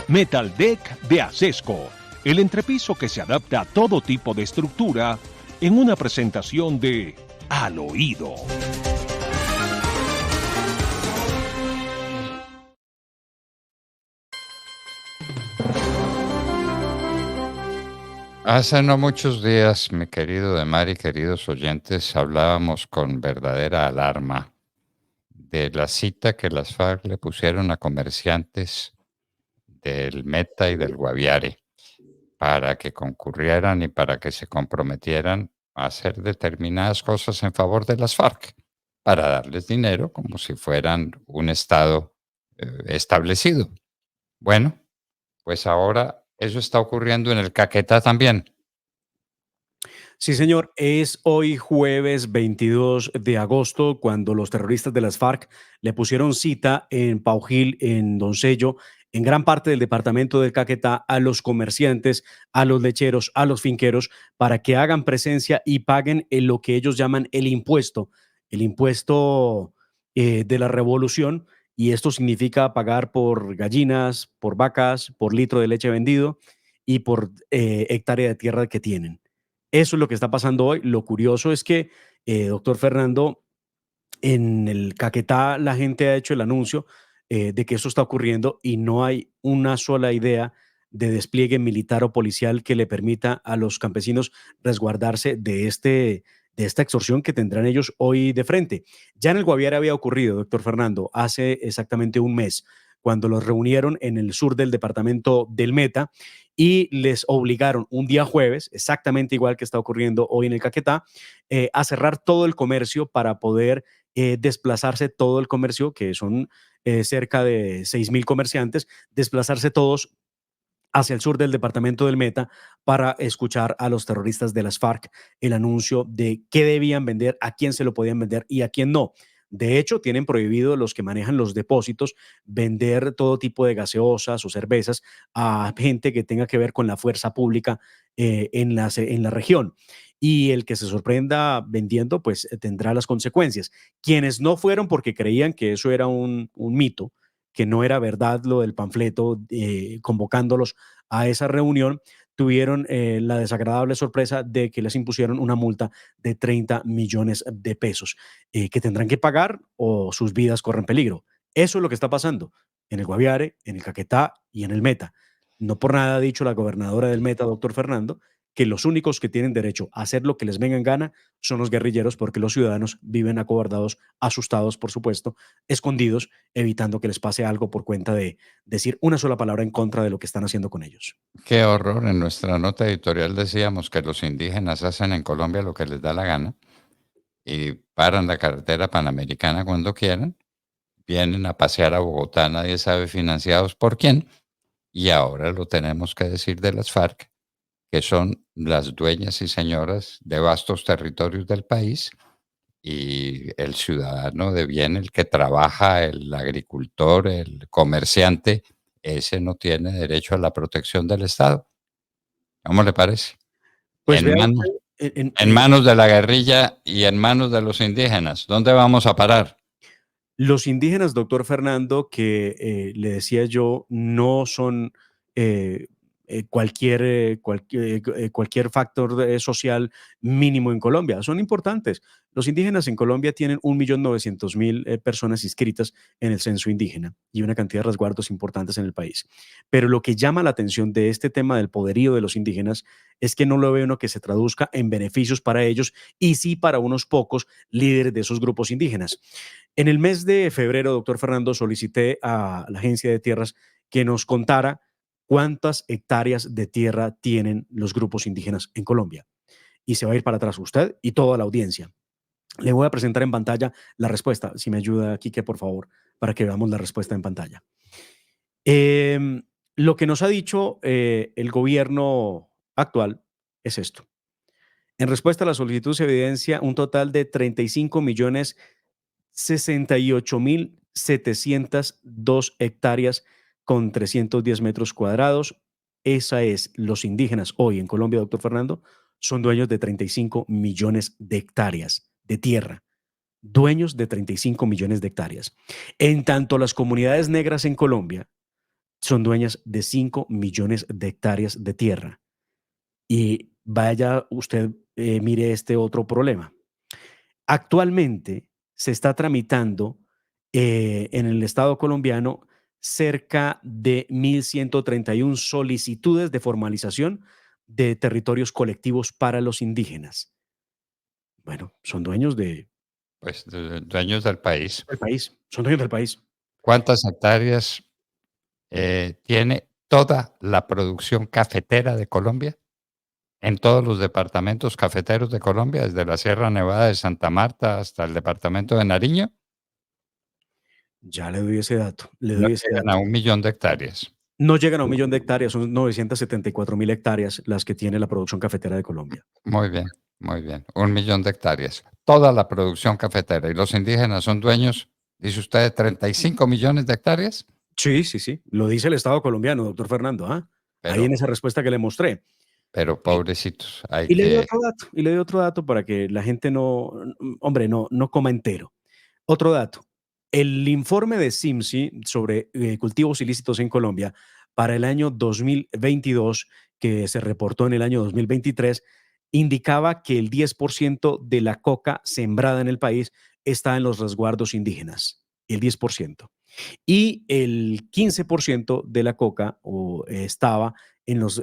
Metal Deck de Acesco, el entrepiso que se adapta a todo tipo de estructura en una presentación de Al Oído. Hace no muchos días, mi querido Demar y queridos oyentes, hablábamos con verdadera alarma de la cita que las FARC le pusieron a comerciantes del Meta y del Guaviare para que concurrieran y para que se comprometieran a hacer determinadas cosas en favor de las FARC, para darles dinero como si fueran un Estado establecido. Bueno, pues ahora eso está ocurriendo en el Caquetá también. Sí, señor, es hoy jueves 22 de agosto cuando los terroristas de las FARC le pusieron cita en Paujil, en Doncello, en gran parte del departamento del Caquetá, a los comerciantes, a los lecheros, a los finqueros, para que hagan presencia y paguen en lo que ellos llaman el impuesto de la revolución, y esto significa pagar por gallinas, por vacas, por litro de leche vendido y por hectárea de tierra que tienen. Eso es lo que está pasando hoy. Lo curioso es que, doctor Fernando, en el Caquetá la gente ha hecho el anuncio de que eso está ocurriendo y no hay una sola idea de despliegue militar o policial que le permita a los campesinos resguardarse de esta extorsión que tendrán ellos hoy de frente. Ya en el Guaviare había ocurrido, doctor Fernando, hace exactamente un mes, cuando los reunieron en el sur del departamento del Meta y les obligaron un día jueves, exactamente igual que está ocurriendo hoy en el Caquetá, a cerrar todo el comercio para poder desplazarse todo el comercio, que son cerca de 6.000 comerciantes, desplazarse todos hacia el sur del departamento del Meta para escuchar a los terroristas de las FARC el anuncio de qué debían vender, a quién se lo podían vender y a quién no. De hecho, tienen prohibido los que manejan los depósitos vender todo tipo de gaseosas o cervezas a gente que tenga que ver con la fuerza pública en la región. Y el que se sorprenda vendiendo, pues tendrá las consecuencias. Quienes no fueron porque creían que eso era un mito, que no era verdad lo del panfleto convocándolos a esa reunión, tuvieron la desagradable sorpresa de que les impusieron una multa de 30 millones de pesos que tendrán que pagar o sus vidas corren peligro. Eso es lo que está pasando en el Guaviare, en el Caquetá y en el Meta. No por nada ha dicho la gobernadora del Meta, doctor Fernando, que los únicos que tienen derecho a hacer lo que les venga en gana son los guerrilleros, porque los ciudadanos viven acobardados, asustados, por supuesto, escondidos, evitando que les pase algo por cuenta de decir una sola palabra en contra de lo que están haciendo con ellos. Qué horror. En nuestra nota editorial decíamos que los indígenas hacen en Colombia lo que les da la gana y paran la carretera panamericana cuando quieran, vienen a pasear a Bogotá, nadie sabe financiados por quién, y ahora lo tenemos que decir de las FARC, que son las dueñas y señoras de vastos territorios del país, y el ciudadano de bien, el que trabaja, el agricultor, el comerciante, ese no tiene derecho a la protección del Estado. ¿Cómo le parece? Pues En vea manos usted, en manos de la guerrilla y en manos de los indígenas, ¿dónde vamos a parar? los indígenas, doctor Fernando, que le decía yo, no son cualquier factor social mínimo en Colombia, son importantes. Los indígenas en Colombia tienen 1.900.000 personas inscritas en el censo indígena y una cantidad de resguardos importantes en el país. Pero lo que llama la atención de este tema del poderío de los indígenas es que no lo ve uno que se traduzca en beneficios para ellos y sí para unos pocos líderes de esos grupos indígenas. En el mes de febrero, doctor Fernando, solicité a la Agencia de Tierras que nos contara cuántas hectáreas de tierra tienen los grupos indígenas en Colombia. Y se va a ir para atrás usted y toda la audiencia. Le voy a presentar en pantalla la respuesta. Si me ayuda, Quique, por favor, para que veamos la respuesta en pantalla. Lo que nos ha dicho el gobierno actual es esto. En respuesta a la solicitud se evidencia un total de 35.068.702 hectáreas con 310 metros cuadrados. Esa es, los indígenas hoy en Colombia, doctor Fernando, son dueños de 35 millones de hectáreas de tierra, dueños de 35 millones de hectáreas. En tanto, las comunidades negras en Colombia son dueñas de 5 millones de hectáreas de tierra. Y vaya usted, mire este otro problema. Actualmente se está tramitando en el Estado colombiano cerca de 1.131 solicitudes de formalización de territorios colectivos para los indígenas. Bueno, son dueños Pues dueños del país. del país, son dueños del país. ¿Cuántas hectáreas tiene toda la producción cafetera de Colombia? En todos los departamentos cafeteros de Colombia, desde la Sierra Nevada de Santa Marta hasta el departamento de Nariño, Ya le doy ese dato, le no doy ese llegan a dato. 1 millón de hectáreas. No llegan a 1 millón de hectáreas, son 974.000 hectáreas las que tiene la producción cafetera de Colombia. Muy bien, muy bien. 1 millón de hectáreas. Toda la producción cafetera. Y los indígenas son dueños, dice usted, de 35 millones de hectáreas. Sí, sí, sí, lo dice el Estado colombiano, doctor Fernando, ¿ah? Ahí en Pero, esa respuesta que le mostré. pero Y pobrecitos, hay y le doy que... otro dato, y le doy otro dato para que la gente no, hombre, no coma entero. Otro dato, el informe de CIMSI sobre, cultivos ilícitos en Colombia para el año 2022, que se reportó en el año 2023, indicaba que el 10% de la coca sembrada en el país está en los resguardos indígenas, el 10%. Y el 15% de la coca estaba en los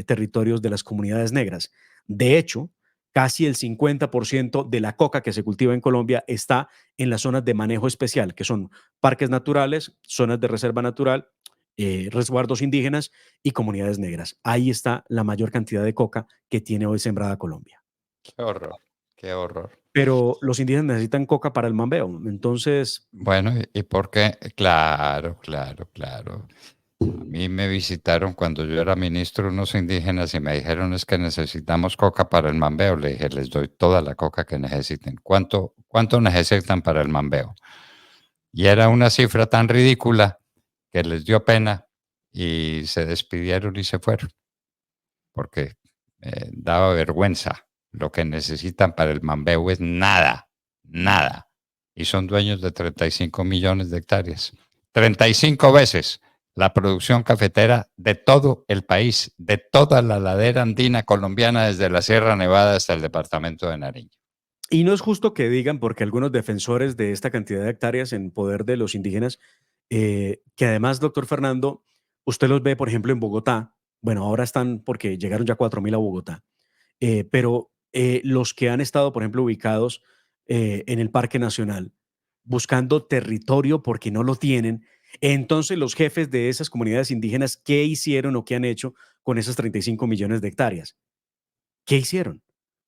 territorios de las comunidades negras. De hecho, casi el 50% de la coca que se cultiva en Colombia está en las zonas de manejo especial, que son parques naturales, zonas de reserva natural, resguardos indígenas y comunidades negras. Ahí está la mayor cantidad de coca que tiene hoy sembrada Colombia. Qué horror, qué horror. Pero los indígenas necesitan coca para el mambeo. Entonces, Bueno, ¿y por qué? Claro, claro, claro. A mí me visitaron cuando yo era ministro unos indígenas y me dijeron es que necesitamos coca para el mambeo. Le dije, les doy toda la coca que necesiten. ¿Cuánto necesitan para el mambeo? Y era una cifra tan ridícula que les dio pena y se despidieron y se fueron, porque daba vergüenza. Lo que necesitan para el mambeo es nada, nada. Y son dueños de 35 millones de hectáreas. 35 veces la producción cafetera de todo el país, de toda la ladera andina colombiana, desde la Sierra Nevada hasta el departamento de Nariño. y no es justo que digan, porque algunos defensores de esta cantidad de hectáreas en poder de los indígenas, que además, doctor Fernando, usted los ve, por ejemplo, en Bogotá. Bueno, ahora están porque llegaron ya 4.000 a Bogotá, pero los que han estado, por ejemplo, ubicados en el Parque Nacional, buscando territorio porque no lo tienen, entonces los jefes de esas comunidades indígenas, ¿qué hicieron o qué han hecho con esas 35 millones de hectáreas? ¿Qué hicieron?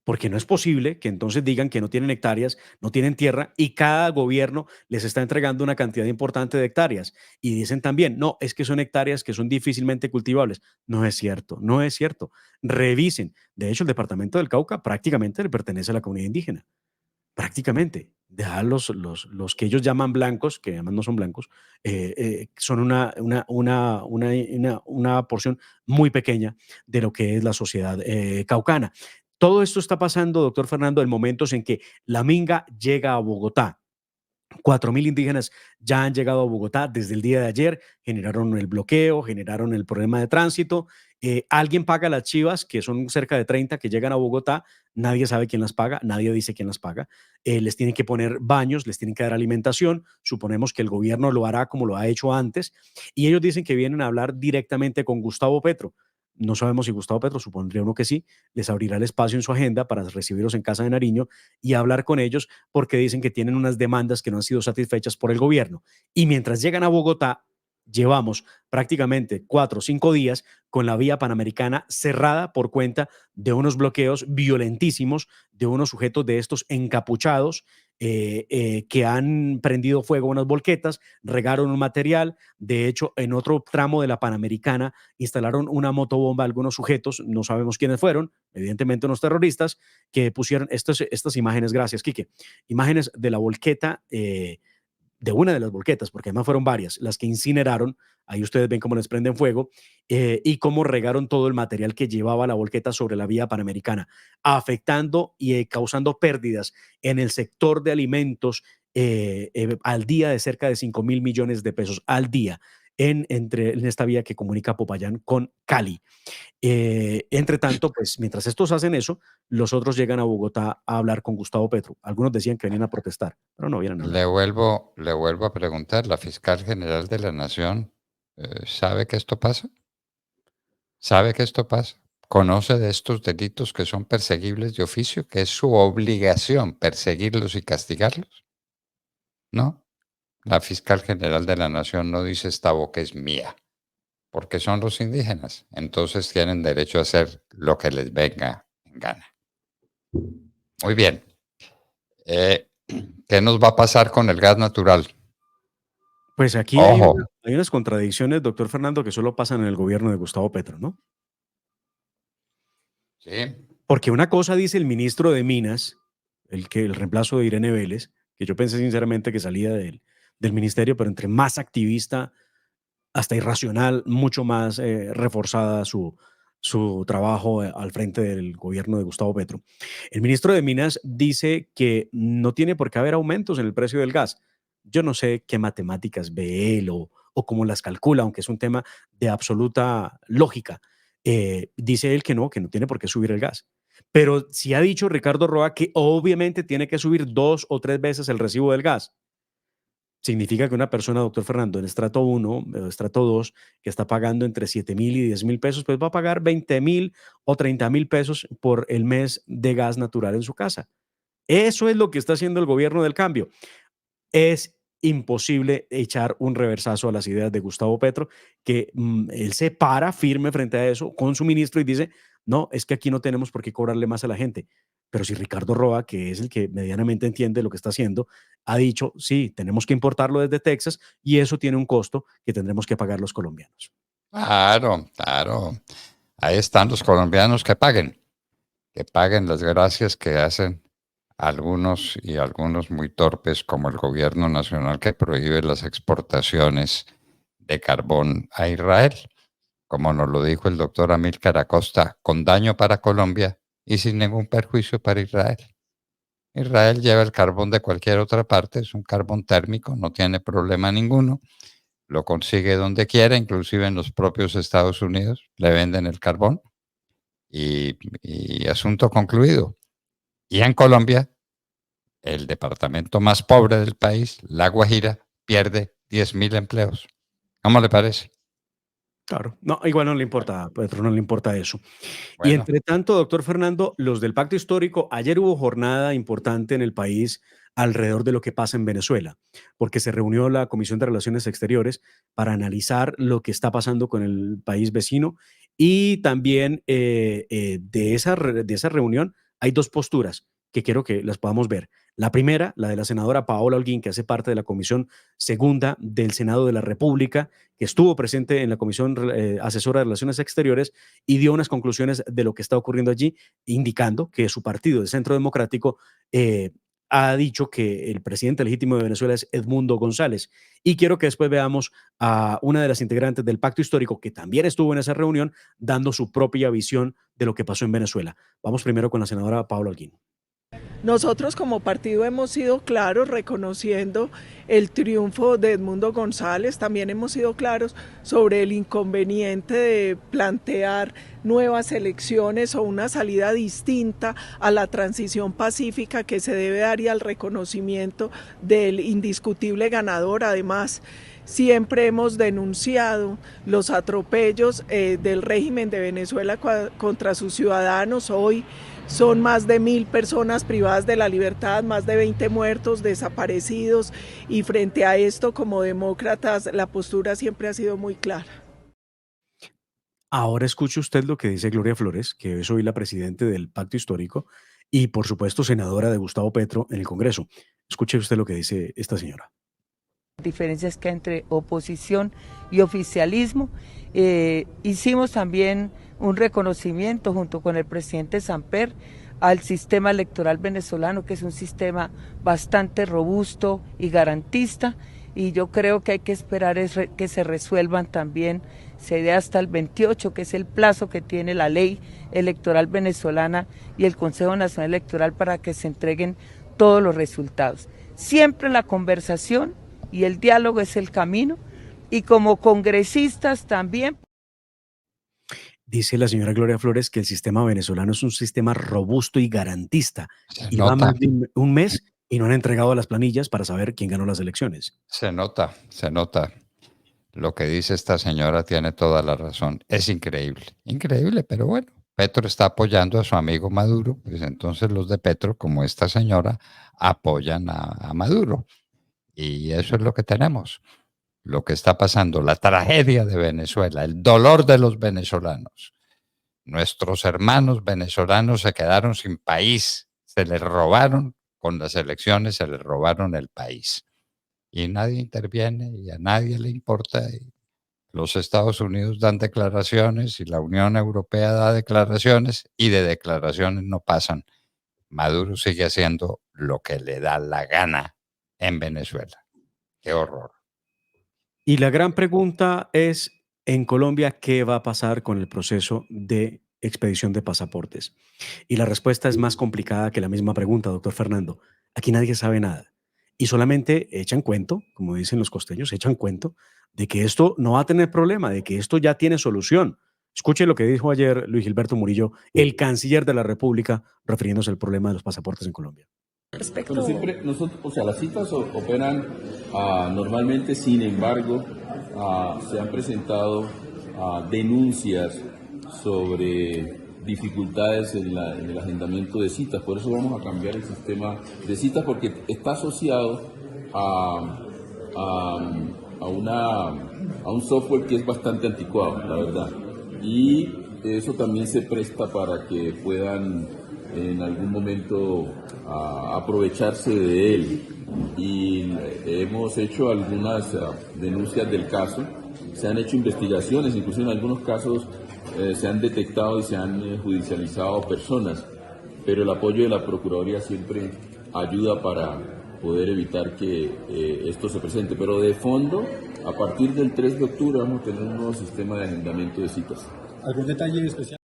Porque no es posible que entonces digan que no tienen hectáreas, no tienen tierra y cada gobierno les está entregando una cantidad importante de hectáreas. Y dicen también, no, es que son hectáreas que son difícilmente cultivables. No es cierto, no es cierto. Revisen. De hecho, el departamento del Cauca prácticamente le pertenece a la comunidad indígena. Prácticamente. Ya los que ellos llaman blancos, que además no son blancos, son una porción muy pequeña de lo que es la sociedad caucana. Todo esto está pasando, doctor Fernando, en momentos en que la Minga llega a Bogotá. 4.000 indígenas ya han llegado a Bogotá desde el día de ayer, generaron el bloqueo, generaron el problema de tránsito. Alguien paga las chivas, que son cerca de 30 que llegan a Bogotá, nadie sabe quién las paga, nadie dice quién las paga. Les tienen que poner baños, les tienen que dar alimentación, suponemos que el gobierno lo hará como lo ha hecho antes, y ellos dicen que vienen a hablar directamente con Gustavo Petro. No sabemos si Gustavo Petro, supondría uno que sí, les abrirá el espacio en su agenda para recibirlos en Casa de Nariño y hablar con ellos porque dicen que tienen unas demandas que no han sido satisfechas por el gobierno. Y mientras llegan a Bogotá, llevamos prácticamente 4 o 5 días con la vía panamericana cerrada por cuenta de unos bloqueos violentísimos de unos sujetos de estos encapuchados que han prendido fuego a unas volquetas, regaron un material. De hecho, en otro tramo de la Panamericana instalaron una motobomba algunos sujetos, no sabemos quiénes fueron, evidentemente unos terroristas, que pusieron estas imágenes, gracias, Quique, imágenes de la volqueta, de una de las volquetas, porque además fueron varias, las que incineraron, ahí ustedes ven cómo les prenden fuego, y cómo regaron todo el material que llevaba la volqueta sobre la vía panamericana, afectando y causando pérdidas en el sector de alimentos al día de cerca de 5.000 millones de pesos al día. en esta vía que comunica Popayán con Cali. Entre tanto, pues mientras estos hacen eso, los otros llegan a Bogotá a hablar con Gustavo Petro. Algunos decían que venían a protestar, pero no vienen a hablar. Le vuelvo a preguntar, ¿la fiscal general de la Nación sabe que esto pasa? ¿Sabe que esto pasa? ¿Conoce de estos delitos que son perseguibles de oficio, que es su obligación perseguirlos y castigarlos? ¿No? La fiscal general de la Nación no dice esta boca es mía, porque son los indígenas. Entonces tienen derecho a hacer lo que les venga en gana. Muy bien. ¿Qué nos va a pasar con el gas natural? Pues aquí Ojo, hay unas contradicciones, doctor Fernando, que solo pasan en el gobierno de Gustavo Petro, ¿no? sí, Porque una cosa dice el ministro de Minas, el reemplazo de Irene Vélez, que yo pensé sinceramente que salía del ministerio, pero entre más activista, hasta irracional, mucho más reforzada su trabajo al frente del gobierno de Gustavo Petro. El ministro de Minas dice que no tiene por qué haber aumentos en el precio del gas. Yo no sé qué matemáticas ve él o cómo las calcula, aunque es un tema de absoluta lógica. Dice él que no tiene por qué subir el gas. Pero sí ha dicho Ricardo Roa que obviamente tiene que subir 2 o 3 veces el recibo del gas. Significa que una persona, doctor Fernando, en estrato 1 o estrato 2, que está pagando entre 7,000 y 10,000 pesos, pues va a pagar 20,000 o 30,000 pesos por el mes de gas natural en su casa. Eso es lo que está haciendo el gobierno del cambio. Es imposible echar un reversazo a las ideas de Gustavo Petro, que él se para firme frente a eso con su ministro y dice, no, es que aquí no tenemos por qué cobrarle más a la gente. Pero si Ricardo Roa, que es el que medianamente entiende lo que está haciendo, ha dicho, sí, tenemos que importarlo desde Texas y eso tiene un costo que tendremos que pagar los colombianos. claro, claro. Ahí están los colombianos que paguen las gracias que hacen algunos y algunos muy torpes, como el gobierno nacional que prohíbe las exportaciones de carbón a Israel, como nos lo dijo el doctor Amílcar Acosta, con daño para Colombia y sin ningún perjuicio para Israel. Israel lleva el carbón de cualquier otra parte, es un carbón térmico, no tiene problema ninguno, lo consigue donde quiera, inclusive en los propios Estados Unidos, le venden el carbón y asunto concluido. Y en Colombia, el departamento más pobre del país, La Guajira, pierde 10,000 empleos. ¿Cómo le parece? Claro, no, igual no le importa, a Petro no le importa eso. Y Bueno, entre tanto, doctor Fernando, los del Pacto Histórico, ayer hubo jornada importante en el país alrededor de lo que pasa en Venezuela, porque se reunió la Comisión de Relaciones Exteriores para analizar lo que está pasando con el país vecino y también de esa reunión hay dos posturas que quiero que las podamos ver. La primera, la de la senadora Paola Holguín, que hace parte de la Comisión Segunda del Senado de la República, que estuvo presente en la Comisión Asesora de Relaciones Exteriores y dio unas conclusiones de lo que está ocurriendo allí, indicando que su partido, el Centro Democrático, ha dicho que el presidente legítimo de Venezuela es Edmundo González. Y quiero que después veamos a una de las integrantes del Pacto Histórico, que también estuvo en esa reunión, dando su propia visión de lo que pasó en Venezuela. Vamos primero con la senadora Paola Holguín. Nosotros como partido hemos sido claros reconociendo el triunfo de Edmundo González, también hemos sido claros sobre el inconveniente de plantear nuevas elecciones o una salida distinta a la transición pacífica que se debe dar y al reconocimiento del indiscutible ganador. Además, siempre hemos denunciado los atropellos del régimen de Venezuela contra sus ciudadanos. Hoy son más de 1,000 personas privadas de la libertad, más de 20 muertos, desaparecidos, y frente a esto, como demócratas, la postura siempre ha sido muy clara. Ahora escuche usted lo que dice Gloria Flores, que es hoy la presidenta del Pacto Histórico y, por supuesto, senadora de Gustavo Petro en el Congreso. Escuche usted lo que dice esta señora. Diferencias que hay entre oposición y oficialismo. Hicimos también un reconocimiento junto con el presidente Samper al sistema electoral venezolano, que es un sistema bastante robusto y garantista, y yo creo que hay que esperar que se resuelvan también, se dé hasta el 28, que es el plazo que tiene la ley electoral venezolana y el Consejo Nacional Electoral para que se entreguen todos los resultados. Siempre la conversación y el diálogo es el camino, y como congresistas también. Dice la señora Gloria Flores que el sistema venezolano es un sistema robusto y garantista, Se y va más nota, de un mes y no han entregado las planillas para saber quién ganó las elecciones. se nota, se nota. Lo que dice esta señora tiene toda la razón. Es increíble, increíble, pero bueno, Petro está apoyando a su amigo Maduro, pues entonces los de Petro, como esta señora, apoyan a Maduro. Y eso es lo que tenemos, lo que está pasando, la tragedia de Venezuela, el dolor de los venezolanos. Nuestros hermanos venezolanos se quedaron sin país, se les robaron con las elecciones, se les robaron el país. Y nadie interviene y a nadie le importa. Y los Estados Unidos dan declaraciones y la Unión Europea da declaraciones y de declaraciones no pasan. Maduro sigue haciendo lo que le da la gana en Venezuela. Qué horror. Y la gran pregunta es, en Colombia, ¿qué va a pasar con el proceso de expedición de pasaportes? Y la respuesta es más complicada que la misma pregunta, doctor Fernando. Aquí nadie sabe nada. Y solamente echan cuento, como dicen los costeños, echan cuento de que esto no va a tener problema, de que esto ya tiene solución. Escuche lo que dijo ayer Luis Gilberto Murillo, el canciller de la República, refiriéndose al problema de los pasaportes en Colombia. Pero siempre nosotros, o sea, las citas operan normalmente, sin embargo, se han presentado denuncias sobre dificultades en el agendamiento de citas. Por eso vamos a cambiar el sistema de citas, porque está asociado a un software que es bastante anticuado, la verdad. Y eso también se presta para que puedan en algún momento aprovecharse de él. Y hemos hecho algunas denuncias del caso, se han hecho investigaciones, incluso en algunos casos se han detectado y se han judicializado personas, pero el apoyo de la Procuraduría siempre ayuda para poder evitar que esto se presente. Pero de fondo, a partir del 3 de octubre vamos a tener un nuevo sistema de agendamiento de citas. ¿Algún detalle especial?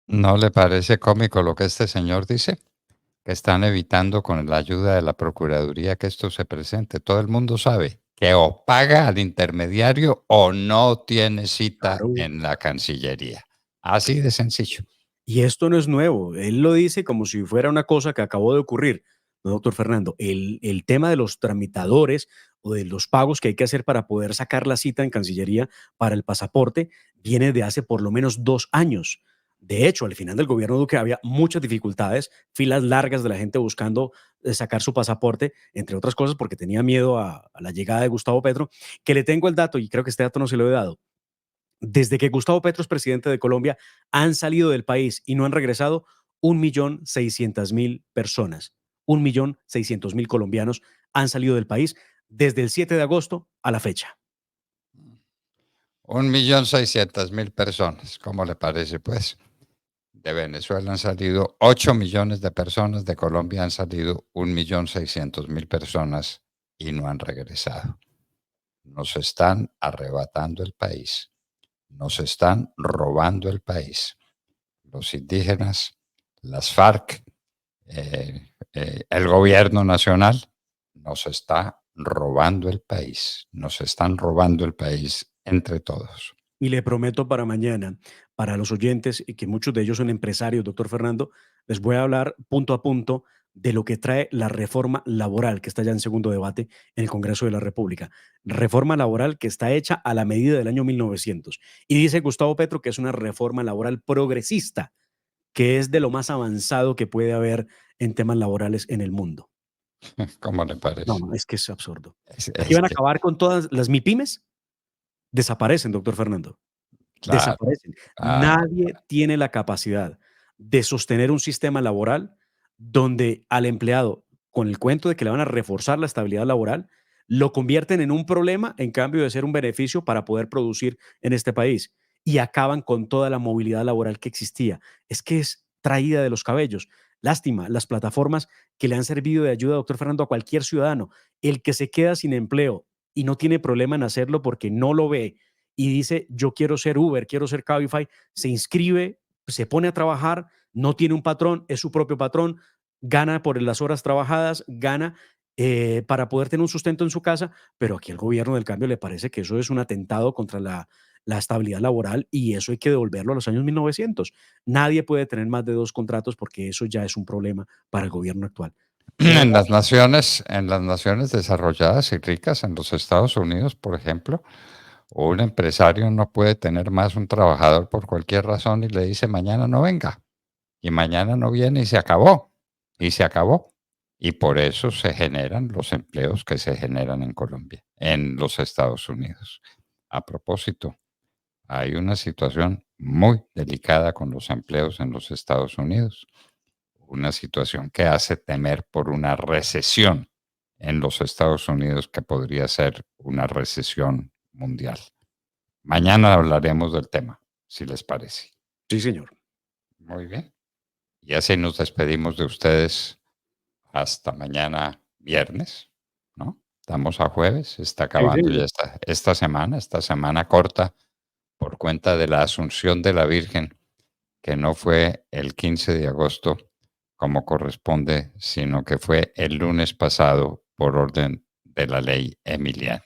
¿No le parece cómico lo que este señor dice? Que están evitando con la ayuda de la Procuraduría que esto se presente. Todo el mundo sabe que o paga al intermediario o no tiene cita Claro. en la Cancillería. Así de sencillo. Y esto no es nuevo. Él lo dice como si fuera una cosa que acabó de ocurrir. No, doctor Fernando, el tema de los tramitadores o de los pagos que hay que hacer para poder sacar la cita en Cancillería para el pasaporte viene de hace por lo menos 2 años. De hecho, al final del gobierno Duque había muchas dificultades, filas largas de la gente buscando sacar su pasaporte, entre otras cosas porque tenía miedo a la llegada de Gustavo Petro, que le tengo el dato y creo que este dato no se lo he dado. Desde que Gustavo Petro es presidente de Colombia, han salido del país y no han regresado 1.600.000 personas. 1.600.000 colombianos han salido del país desde el 7 de agosto a la fecha. 1.600.000 personas. ¿Cómo le parece, pues? De Venezuela han salido 8 millones de personas, de Colombia han salido 1.600.000 personas y no han regresado. Nos están arrebatando el país, nos están robando el país. Los indígenas, las FARC, el gobierno nacional, nos está robando el país, nos están robando el país entre todos. Y le prometo para mañana, para los oyentes, y que muchos de ellos son empresarios, doctor Fernando, les voy a hablar punto a punto de lo que trae la reforma laboral que está ya en segundo debate en el Congreso de la República. Reforma laboral que está hecha a la medida del año 1900. Y dice Gustavo Petro que es una reforma laboral progresista, que es de lo más avanzado que puede haber en temas laborales en el mundo. ¿Cómo le parece? No, es que es absurdo. Es Aquí van a que, acabar con todas las MIPYMES. Desaparecen, doctor Fernando. claro, Desaparecen. claro. Nadie tiene la capacidad de sostener un sistema laboral donde al empleado, con el cuento de que le van a reforzar la estabilidad laboral, lo convierten en un problema en cambio de ser un beneficio para poder producir en este país y acaban con toda la movilidad laboral que existía. Es que es traída de los cabellos. Lástima, las plataformas que le han servido de ayuda, doctor Fernando, a cualquier ciudadano, el que se queda sin empleo y no tiene problema en hacerlo porque no lo ve y dice, yo quiero ser Uber, quiero ser Cabify, se inscribe, se pone a trabajar, no tiene un patrón, es su propio patrón, gana por las horas trabajadas, gana para poder tener un sustento en su casa, pero aquí al gobierno del cambio le parece que eso es un atentado contra la estabilidad laboral y eso hay que devolverlo a los años 1900. Nadie puede tener más de 2 contratos porque eso ya es un problema para el gobierno actual. En las naciones desarrolladas y ricas, en los Estados Unidos, por ejemplo, un empresario no puede tener más un trabajador por cualquier razón y le dice mañana no venga. Y mañana no viene y se acabó. Y se acabó. Y por eso se generan los empleos que se generan en Colombia, en los Estados Unidos. A propósito, hay una situación muy delicada con los empleos en los Estados Unidos. Una situación que hace temer por una recesión en los Estados Unidos que podría ser una recesión mundial. Mañana hablaremos del tema, si les parece. Sí, señor. Muy bien. Y así nos despedimos de ustedes hasta mañana viernes, ¿no? Estamos a jueves, está acabando ya esta semana corta por cuenta de la Asunción de la Virgen, que no fue el 15 de agosto como corresponde, sino que fue el lunes pasado por orden de la ley Emiliani.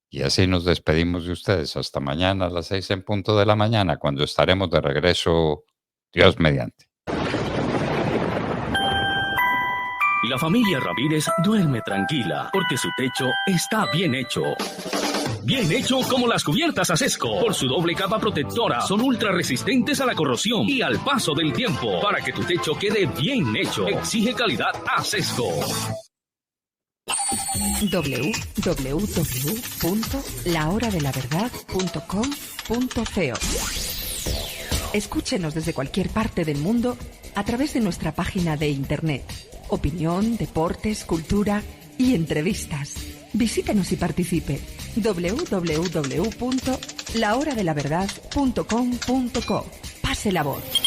Y así nos despedimos de ustedes hasta mañana a las 6 en punto de la mañana, cuando estaremos de regreso, Dios mediante. La familia Ramírez duerme tranquila porque su techo está bien hecho. Bien hecho como las cubiertas Asesco. Por su doble capa protectora, son ultra resistentes a la corrosión y al paso del tiempo. Para que tu techo quede bien hecho, exige calidad Asesco. www.lahoradelaverdad.com.co. Escúchenos desde cualquier parte del mundo a través de nuestra página de internet. Opinión, deportes, cultura y entrevistas. Visítenos y participe. www.lahoradelaverdad.com.co. Pase la voz.